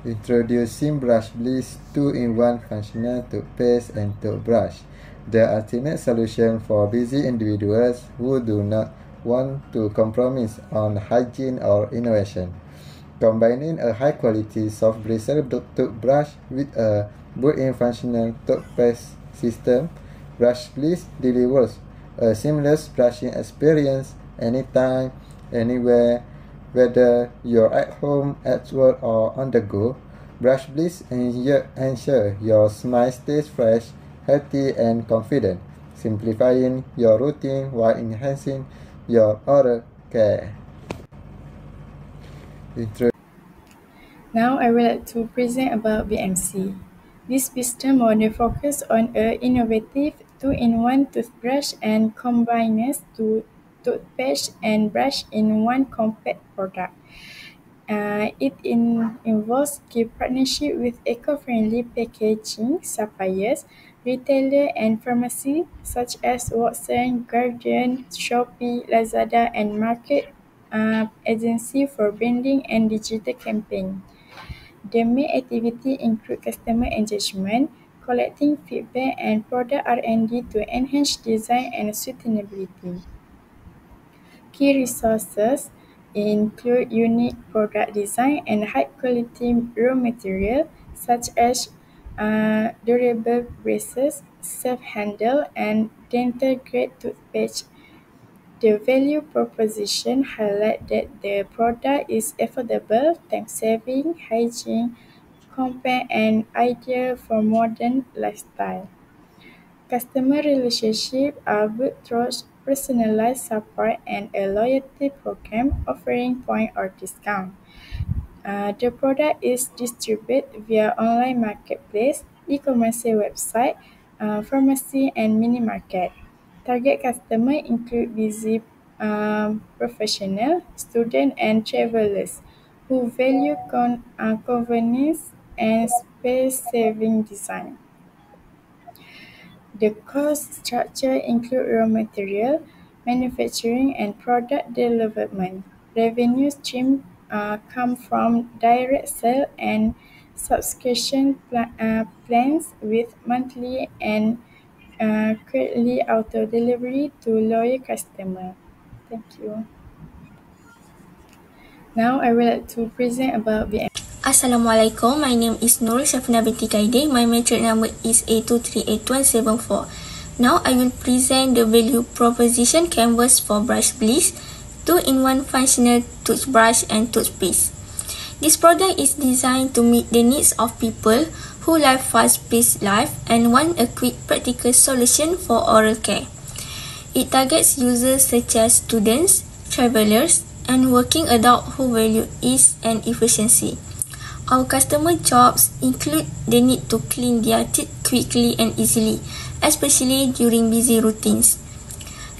Introducing Brush Bliss 2-in-1 functional toothpaste and toothbrush, the ultimate solution for busy individuals who do not want to compromise on hygiene or innovation. Combining a high-quality soft bristle toothbrush with a built-in functional toothpaste system, Brush Bliss delivers a seamless brushing experience anytime, anywhere, whether you're at home, at work, or on the go. Brush Bliss ensure your smile stays fresh, healthy, and confident, simplifying your routine while enhancing your oral care. Now I would like to present about BMC. This system model focuses on an innovative 2-in-1 toothbrush and combines toothpaste and brush in one compact product. It involves key partnership with eco-friendly packaging suppliers, retailers, and pharmacies such as Watson, Guardian, Shopee, Lazada, and market agency for branding and digital campaign. The main activity include customer engagement, collecting feedback, and product R&D to enhance design and sustainability. Key resources include unique product design and high-quality raw material such as durable braces, self-handle, and dental-grade toothpaste. The value proposition highlights that the product is affordable, time-saving, hygiene, compact, and ideal for modern lifestyle. Customer relationships are built through personalized support and a loyalty program offering point or discount. The product is distributed via online marketplace, e-commerce website, pharmacy, and mini market. Target customer include busy professional, student, and travelers who value convenience and space-saving design. The cost structure includes raw material, manufacturing, and product development. Revenue streams come from direct sale and subscription plans with monthly and quarterly auto delivery to loyal customers. Thank you. Now I would like to present about BM. Assalamualaikum, my name is Nur Syafina binti Kaide. My matric number is A238174. Now I will present the value proposition canvas for Brush Bliss 2-in-1 functional toothbrush and toothpaste. This product is designed to meet the needs of people who live fast-paced life and want a quick practical solution for oral care. It targets users such as students, travelers, and working adults who value ease and efficiency. Our customer jobs include the need to clean their teeth quickly and easily, especially during busy routines.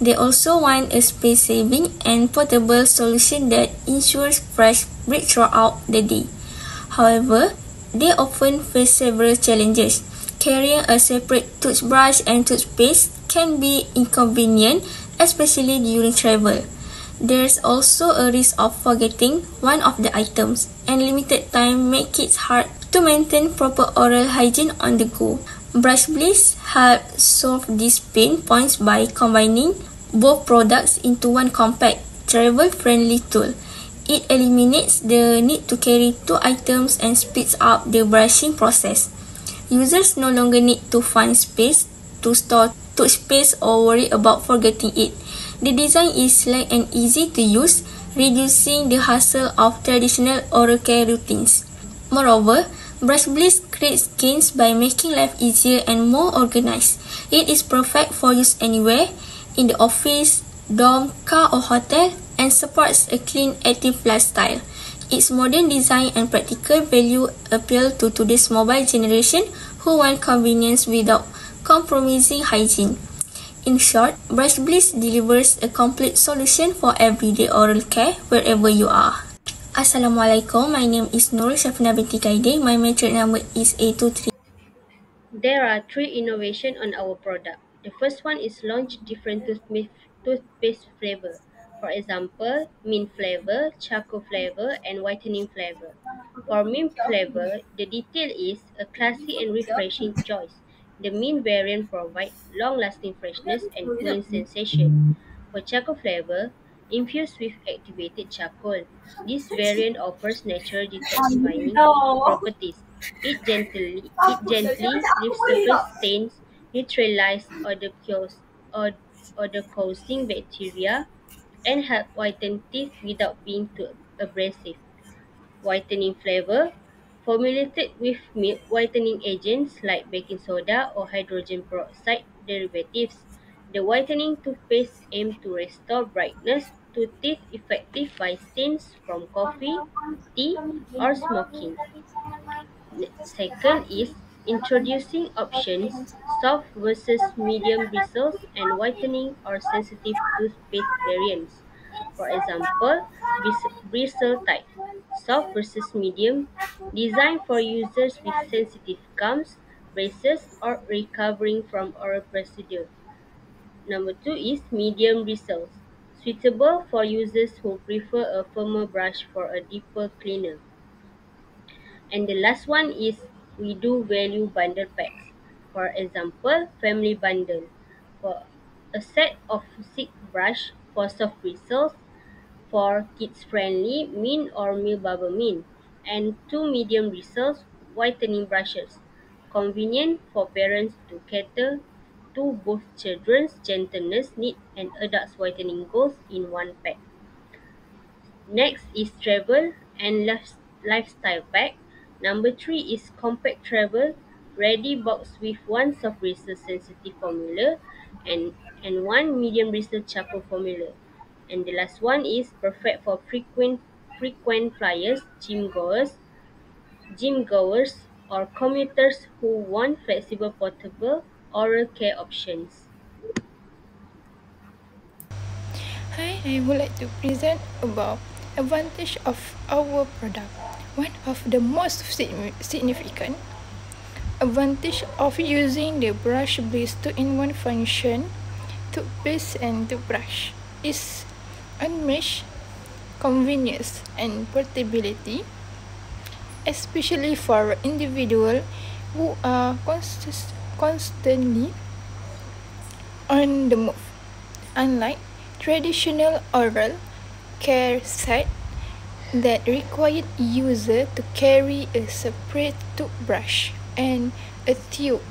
They also want a space-saving and portable solution that ensures fresh breath throughout the day. However, they often face several challenges. Carrying a separate toothbrush and toothpaste can be inconvenient, especially during travel. There's also a risk of forgetting one of the items, and limited time make it hard to maintain proper oral hygiene on the go. Brush Bliss helps solve these pain points by combining both products into one compact, travel-friendly tool. It eliminates the need to carry two items and speeds up the brushing process. Users no longer need to find space to store toothpaste or worry about forgetting it. The design is sleek and easy to use, reducing the hassle of traditional oral care routines. Moreover, Brush Bliss creates gains by making life easier and more organized. It is perfect for use anywhere, in the office, dorm, car or hotel, and supports a clean, active lifestyle. Its modern design and practical value appeal to today's mobile generation who want convenience without compromising hygiene. In short, Brush Bliss delivers a complete solution for everyday oral care wherever you are. Assalamualaikum, my name is Nur Syafina binti Kaide. My matric number is A23. There are three innovations on our product. The first one is launch different toothpaste flavor. For example, mint flavor, charcoal flavor, and whitening flavor. For mint flavor, the detail is a classy and refreshing choice. The mint variant provides long-lasting freshness and cooling sensation. For charcoal flavor, infused with activated charcoal, this variant offers natural detoxifying properties. It gently leaves surface stains, neutralizes odor causing bacteria, and help whiten teeth without being too abrasive. Whitening flavor, formulated with milk whitening agents like baking soda or hydrogen peroxide derivatives. The whitening toothpaste aims to restore brightness to teeth effective by stains from coffee, tea, or smoking. Second is introducing options, soft versus medium bristles, and whitening or sensitive toothpaste variants. For example, bristle type, soft versus medium, designed for users with sensitive gums, braces, or recovering from oral procedure. Number two is medium bristles, suitable for users who prefer a firmer brush for a deeper cleaner. And the last one is we do value bundle packs. For example, family bundle. For a set of 6 brush for soft bristles, for kids friendly mint or milk bubble mint, and 2 medium bristles whitening brushes. Convenient for parents to cater to both children's gentleness need and adults whitening goals in one pack. Next is travel and lifestyle pack. Number 3 is compact travel, ready box with one soft bristle sensitive formula and one medium bristle charcoal formula. And the last one is perfect for frequent flyers, gym goers, or commuters who want flexible portable oral care options. Hi, I would like to present about advantage of our product. One of the most significant advantage of using the Brush Bliss 2-in-1 function toothpaste and toothbrush is unmatched convenience and portability, especially for individuals who are constantly on the move. Unlike traditional oral care set that required user to carry a separate toothbrush and a tube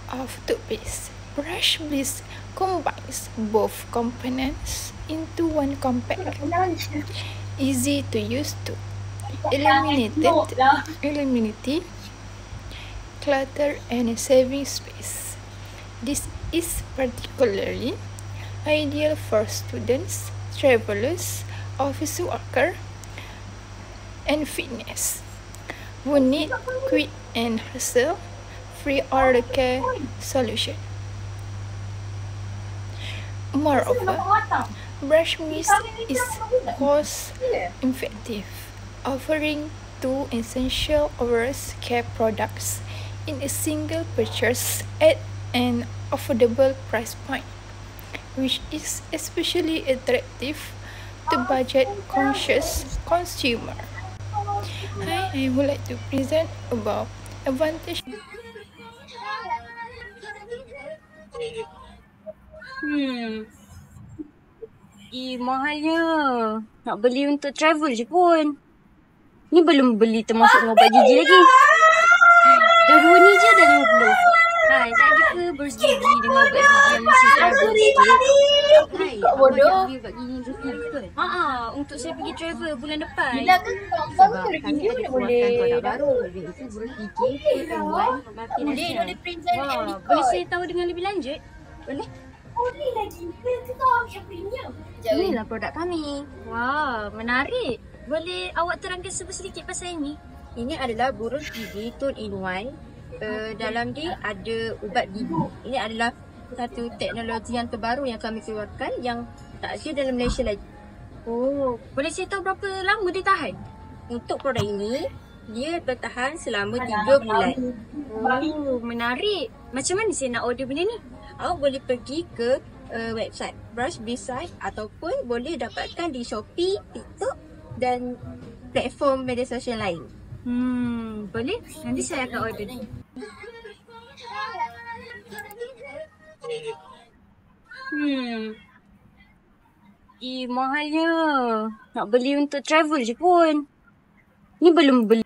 of toothpaste, Brush Bliss combines both components into one compact, easy to use tool, eliminating clutter and saving space. This is particularly ideal for students, travelers, office workers, and fitness who need quick and hassle-free oral care solution. Moreover, Brush Bliss is cost-effective, offering 2 essential oral care products in a single purchase at an affordable price point, which is especially attractive to budget-conscious consumers. Hi, I would like to present about advantage. Mahalnya. Nak beli untuk travel je pun. Ni belum beli termasuk dengan ubat gigi lagi. Dah 2 ni je dah 50. Hai, tak ada ke burst gigi dengan ubat gigi yang masih travel sikit? Hai, awak nak beli ubat gigi juga betul? Untuk saya pergi travel bulan depan. Sebab kami ada keluarkan produk baru. Iaitu burst gigi, perempuan, multinasional. Boleh saya tahu dengan lebih lanjut? Boleh? Boleh lagi. Kita ambil premium. Inilah produk kami. Wah, menarik. Boleh awak terangkan sedikit pasal ini? Ini adalah burus gigi 2-in-1. Dalam dia ada ubat gigi. Ini adalah satu teknologi yang terbaru yang kami keluarkan yang tak ada dalam Malaysia lagi. Oh, boleh saya tahu berapa lama dia tahan? Untuk produk ini, dia bertahan selama 3 bulan. Oh, menarik. Macam mana saya nak order benda ni? Awak boleh pergi ke website Brush Bliss site ataupun boleh dapatkan di Shopee, TikTok dan platform media sosial lain. Boleh? Nanti saya akan order. Mahalnya. Nak beli untuk travel je pun. Ni belum beli